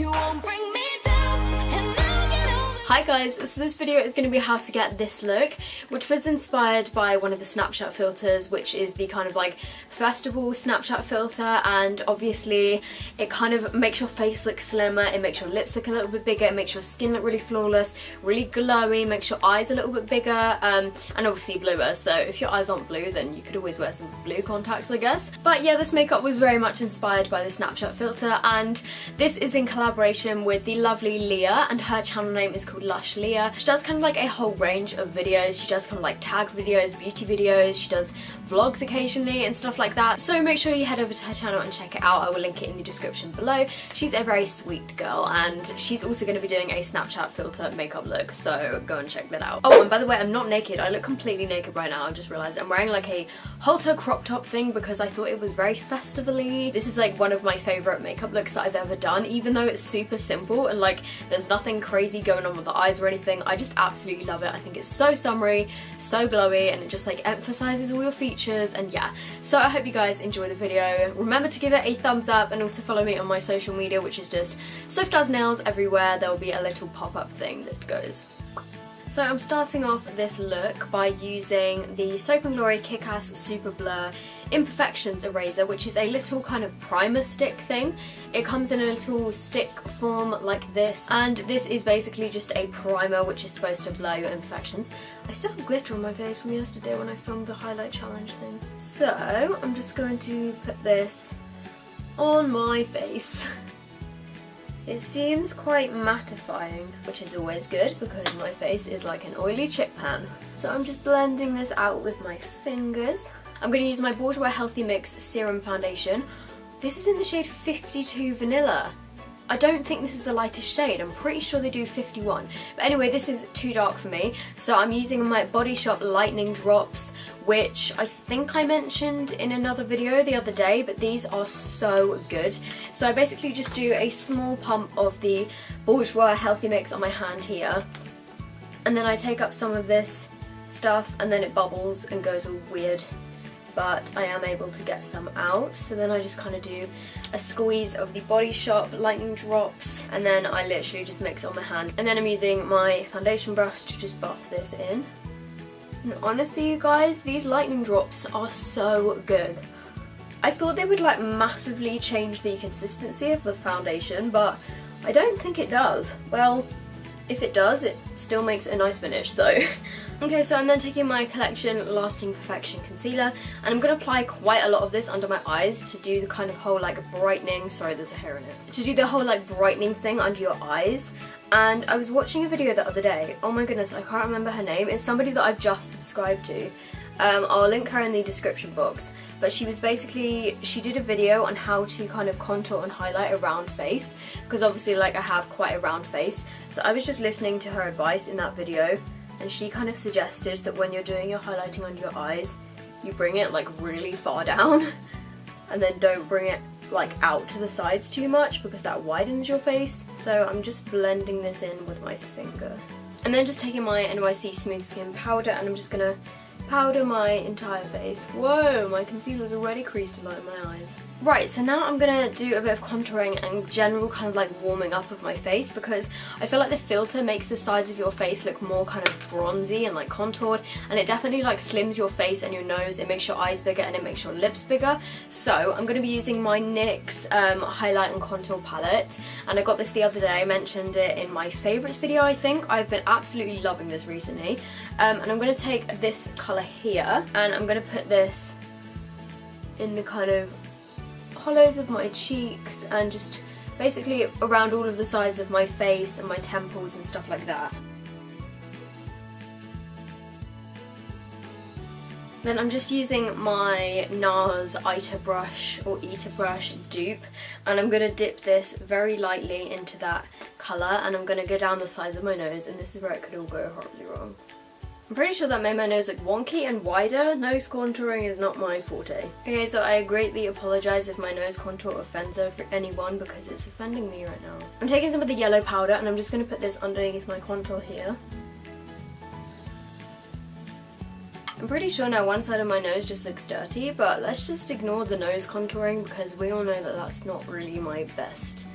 You won't bring me down, and I'll get over. Hi guys, so this video is going to be how to get this look, which was inspired by one of the Snapchat filters, which is the kind of like festival Snapchat filter, and obviously it kind of makes your face look slimmer, it makes your lips look a little bit bigger, it makes your skin look really flawless, really glowy, makes your eyes a little bit bigger, and obviously bluer. So if your eyes aren't blue, then you could always wear some blue contacts, I guess. But yeah, this makeup was very much inspired by the Snapchat filter, and this is in collaboration with the lovely Leah, and her channel name is called Lush Leah. She does kind of like a whole range of videos. She does kind of like tag videos, beauty videos, she does vlogs occasionally and stuff like that. So make sure you head over to her channel and check it out. I will link it in the description below. She's a very sweet girl, and she's also going to be doing a Snapchat filter makeup look, so go and check that out. Oh, and by the way, I'm not naked. I look completely naked right now. I just realised I'm wearing like a halter crop top thing because I thought it was very festival-y. This is like one of my favourite makeup looks that I've ever done, even though it's super simple and like there's nothing crazy going on with the eyes or anything. I just absolutely love it. I think it's so summery, so glowy, and it just like emphasises all your features. And yeah, so I hope you guys enjoy the video. Remember to give it a thumbs up and also follow me on my social media, which is just sophdoesnails everywhere. There will be a little pop-up thing that goes. So I'm starting off this look by using the Soap & Glory Kick-Ass Super Blur Imperfections Eraser, which is a little kind of primer stick thing. It comes in a little stick form like this, and this is basically just a primer which is supposed to blur your imperfections. I still have glitter on my face from yesterday when I filmed the highlight challenge thing. So I'm just going to put this on my face. It seems quite mattifying, which is always good because my face is like an oily chip pan. So I'm just blending this out with my fingers. I'm going to use my Bourjois Healthy Mix Serum Foundation. This is in the shade 52 Vanilla. I don't think this is the lightest shade, I'm pretty sure they do 51. But anyway, this is too dark for me, so I'm using my Body Shop Lightning Drops, which I think I mentioned in another video the other day, but these are so good. So I basically just do a small pump of the Bourjois Healthy Mix on my hand here, and then I take up some of this stuff and then it bubbles and goes all weird. But I am able to get some out, so then I just kind of do a squeeze of the Body Shop Lightning Drops, and then I literally just mix it on my hand, and then I'm using my foundation brush to just buff this in. And honestly, you guys, these lightning drops are so good. I thought they would like massively change the consistency of the foundation, but I don't think it does. Well, if it does, it still makes a nice finish, so. Okay, so I'm then taking my Colection Lasting Perfection Concealer, and I'm going to apply quite a lot of this under my eyes to do the kind of whole like brightening, sorry there's a hair in it, to do the whole like brightening thing under your eyes. And I was watching a video the other day, oh my goodness, I can't remember her name, it's somebody that I've just subscribed to. I'll link her in the description box, but she did a video on how to kind of contour and highlight a round face, because obviously like I have quite a round face, so I was just listening to her advice in that video, and she kind of suggested that when you're doing your highlighting under your eyes, you bring it like really far down, and then don't bring it like out to the sides too much because that widens your face. So I'm just blending this in with my finger. And then just taking my NYC Smooth Skin Powder, and I'm just gonna powder my entire face. Whoa, my concealer's already creased a lot in my eyes. Right, so now I'm gonna do a bit of contouring and general kind of like warming up of my face, because I feel like the filter makes the sides of your face look more kind of bronzy and like contoured, and it definitely like slims your face and your nose, it makes your eyes bigger and it makes your lips bigger. So I'm gonna be using my NYX highlight and contour palette, and I got this the other day. I mentioned it in my favourites video, I think. I've been absolutely loving this recently, and I'm gonna take this colour here, and I'm gonna put this in the kind of hollows of my cheeks and just basically around all of the sides of my face and my temples and stuff like that. Then I'm just using my NARS Ita brush or Ita brush dupe, and I'm going to dip this very lightly into that colour, and I'm going to go down the sides of my nose, and this is where it could all go horribly wrong. I'm pretty sure that made my nose look wonky and wider. Nose contouring is not my forte. Okay, so I greatly apologise if my nose contour offends anyone, because it's offending me right now. I'm taking some of the yellow powder, and I'm just going to put this underneath my contour here. I'm pretty sure now one side of my nose just looks dirty, but let's just ignore the nose contouring because we all know that that's not really my best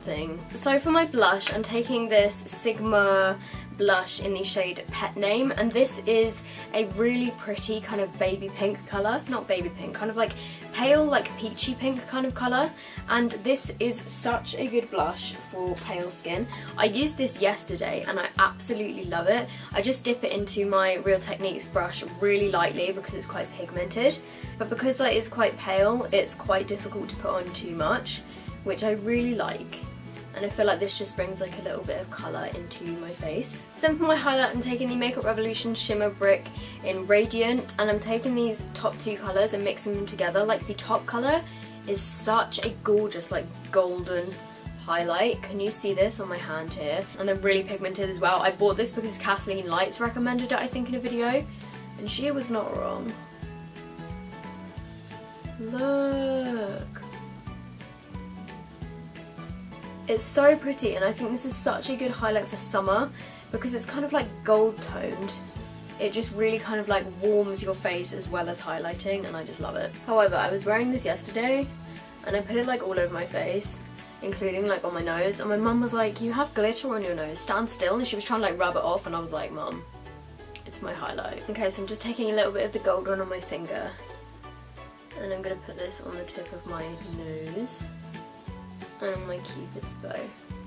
thing. So for my blush, I'm taking this Sigma blush in the shade Pet Name, and this is a really pretty kind of baby pink colour. Not baby pink, kind of like pale, like peachy pink kind of colour, and this is such a good blush for pale skin. I used this yesterday and I absolutely love it. I just dip it into my Real Techniques brush really lightly because it's quite pigmented, but because it is quite pale, it's quite difficult to put on too much, which I really like. And I feel like this just brings like a little bit of colour into my face. Then for my highlight, I'm taking the Makeup Revolution Shimmer Brick in Radiant, and I'm taking these top two colours and mixing them together. Like the top colour is such a gorgeous like golden highlight. Can you see this on my hand here? And they're really pigmented as well. I bought this because Kathleen Lights recommended it, I think, in a video, and she was not wrong. Look. It's so pretty, and I think this is such a good highlight for summer because it's kind of like gold toned. It just really kind of like warms your face as well as highlighting, and I just love it. However, I was wearing this yesterday and I put it like all over my face, including like on my nose, and my mum was like, you have glitter on your nose, stand still, and she was trying to like rub it off, and I was like, Mum, it's my highlight. Okay, so I'm just taking a little bit of the gold one on my finger, and I'm going to put this on the tip of my nose and my Cupid's bow.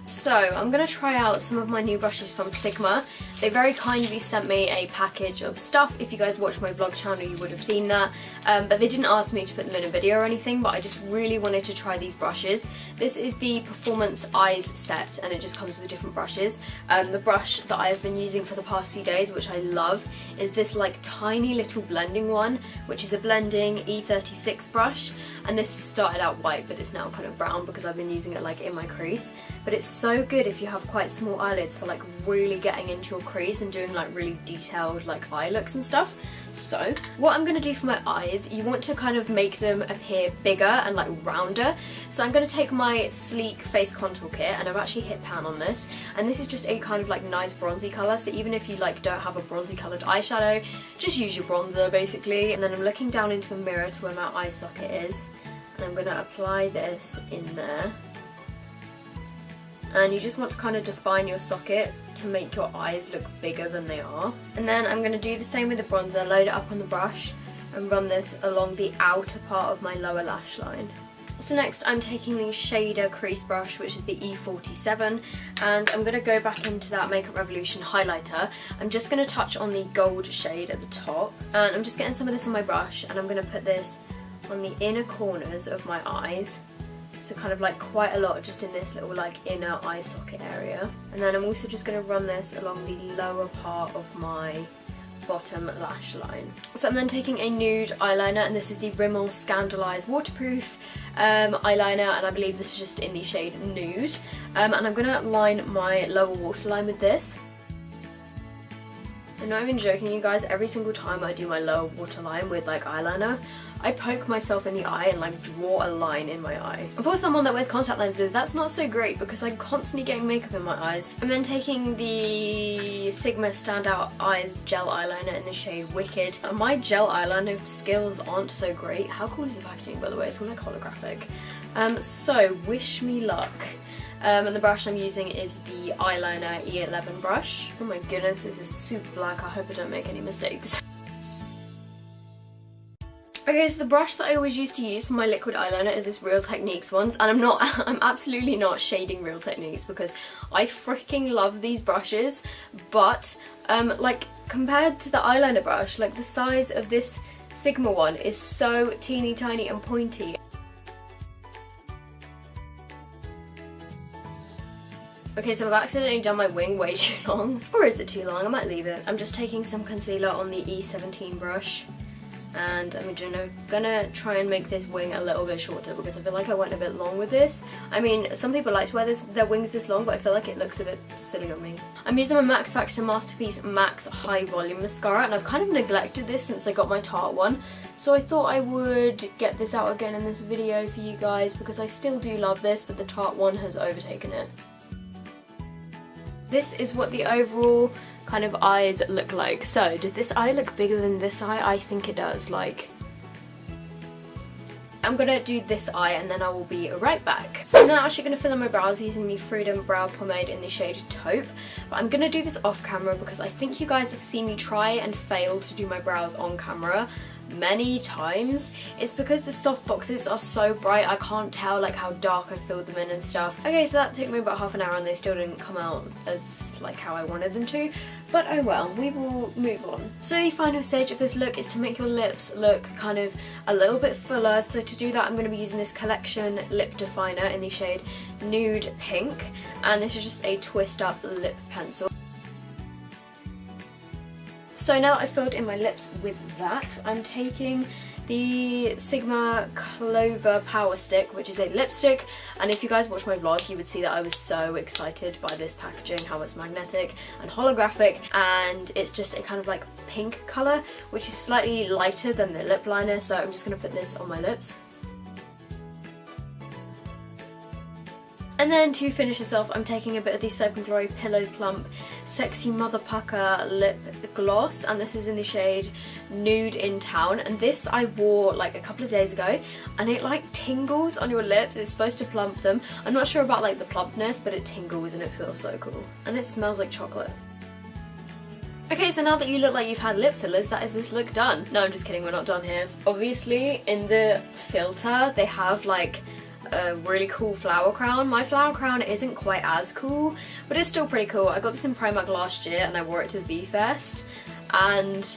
So I'm going to try out some of my new brushes from Sigma. They very kindly sent me a package of stuff. If you guys watch my vlog channel, you would have seen that. But they didn't ask me to put them in a video or anything, but I just really wanted to try these brushes. This is the Performance Eyes set, and it just comes with different brushes. The brush that I have been using for the past few days, which I love, is this like tiny little blending one, which is a blending E36 brush. And this started out white, but it's now kind of brown because I've been using it like in my crease. But it's so good if you have quite small eyelids for like really getting into your crease and doing like really detailed like eye looks and stuff. So what I'm going to do for my eyes, you want to kind of make them appear bigger and like rounder. So I'm going to take my Sleek face contour kit, and I've actually hit pan on this, and this is just a kind of like nice bronzy colour. So even if you like don't have a bronzy coloured eyeshadow, just use your bronzer basically. And then I'm looking down into a mirror to where my eye socket is, and I'm going to apply this in there. And you just want to kind of define your socket to make your eyes look bigger than they are. And then I'm going to do the same with the bronzer, load it up on the brush and run this along the outer part of my lower lash line. So next I'm taking the shader crease brush, which is the E47, and I'm going to go back into that Makeup Revolution highlighter. I'm just going to touch on the gold shade at the top, and I'm just getting some of this on my brush, and I'm going to put this on the inner corners of my eyes. So kind of like quite a lot just in this little like inner eye socket area. And then I'm also just going to run this along the lower part of my bottom lash line. So I'm then taking a nude eyeliner, and this is the Rimmel Scandalise Waterproof eyeliner, and I believe this is just in the shade Nude. And I'm going to line my lower waterline with this. I'm not even joking, you guys, every single time I do my lower waterline with like eyeliner, I poke myself in the eye and like draw a line in my eye. And for someone that wears contact lenses, that's not so great because I'm constantly getting makeup in my eyes. I'm then taking the Sigma Standout Eyes gel eyeliner in the shade Wicked. And my gel eyeliner skills aren't so great. How cool is the packaging, by the way? It's all like holographic. So wish me luck. And the brush I'm using is the eyeliner E11 brush. Oh my goodness, this is super black. I hope I don't make any mistakes. Okay, so the brush that I always used to use for my liquid eyeliner is this Real Techniques ones, and I'm absolutely not shading Real Techniques because I freaking love these brushes, but like compared to the eyeliner brush, like the size of this Sigma one is so teeny tiny and pointy. Okay, so I've accidentally done my wing way too long. Or is it too long? I might leave it. I'm just taking some concealer on the E17 brush, and I'm gonna try and make this wing a little bit shorter because I feel like I went a bit long with this. I mean, some people like to wear their wings this long, but I feel like it looks a bit silly on me. I'm using my Max Factor Masterpiece Max High Volume Mascara, and I've kind of neglected this since I got my Tarte one. So I thought I would get this out again in this video for you guys because I still do love this, but the Tarte one has overtaken it. This is what the overall kind of eyes look like. So does this eye look bigger than this eye? I think it does. Like, I'm gonna do this eye and then I will be right back. So I'm now actually gonna fill in my brows using the Freedom Brow Pomade in the shade Taupe. But I'm gonna do this off camera because I think you guys have seen me try and fail to do my brows on camera many times. It's because the soft boxes are so bright I can't tell like how dark I filled them in and stuff. Okay, so that took me about half an hour and they still didn't come out as like how I wanted them to, but oh well, we will move on. So the final stage of this look is to make your lips look kind of a little bit fuller. So to do that I'm going to be using this Colection lip definer in the shade Nude Pink, and this is just a twist up lip pencil. So now that I've filled in my lips with that, I'm taking the Sigma Clover Power Stick, which is a lipstick, and if you guys watch my vlog you would see that I was so excited by this packaging, how it's magnetic and holographic, and it's just a kind of like pink colour which is slightly lighter than the lip liner, so I'm just going to put this on my lips. And then to finish this off, I'm taking a bit of the Soap & Glory Pillow Plump Sexy Mother Pucker Lip Gloss, and this is in the shade Nude in Town, and this I wore like a couple of days ago and it like tingles on your lips. It's supposed to plump them. I'm not sure about like the plumpness, but it tingles and it feels so cool. And it smells like chocolate. Okay, so now that you look like you've had lip fillers, that is this look done. No, I'm just kidding, we're not done here. Obviously, in the filter, they have like a really cool flower crown. My flower crown isn't quite as cool, but it's still pretty cool. I got this in Primark last year and I wore it to V-Fest and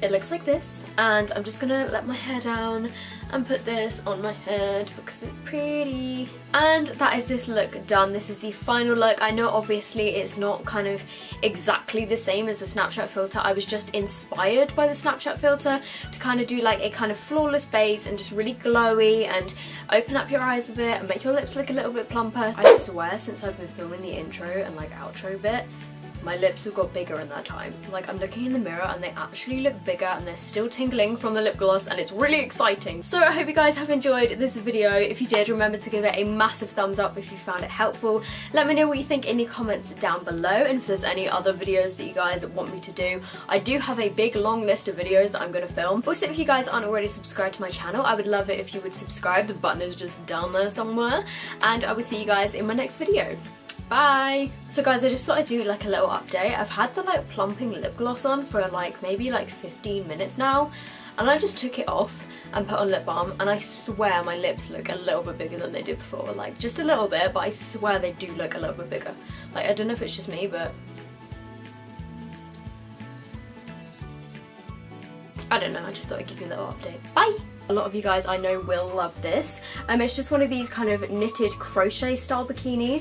it looks like this. And I'm just gonna let my hair down and put this on my head because it's pretty. And that is this look done. This is the final look. I know obviously it's not kind of exactly the same as the Snapchat filter. I was just inspired by the Snapchat filter to kind of do like a kind of flawless base and just really glowy and open up your eyes a bit and make your lips look a little bit plumper. I swear since I've been filming the intro and like outro bit, my lips have got bigger in that time. Like I'm looking in the mirror and they actually look bigger and they're still tingling from the lip gloss and it's really exciting. So I hope you guys have enjoyed this video. If you did, remember to give it a massive thumbs up if you found it helpful. Let me know what you think in the comments down below, and if there's any other videos that you guys want me to do. I do have a big long list of videos that I'm going to film. Also, if you guys aren't already subscribed to my channel, I would love it if you would subscribe. The button is just down there somewhere, and I will see you guys in my next video. Bye! So guys, I just thought I'd do like a little update. I've had the like plumping lip gloss on for like maybe like 15 minutes now, and I just took it off and put on lip balm, and I swear my lips look a little bit bigger than they did before. Like just a little bit, but I swear they do look a little bit bigger. Like I don't know if it's just me, but I don't know, I just thought I'd give you a little update. Bye! A lot of you guys I know will love this. It's just one of these kind of knitted crochet style bikinis.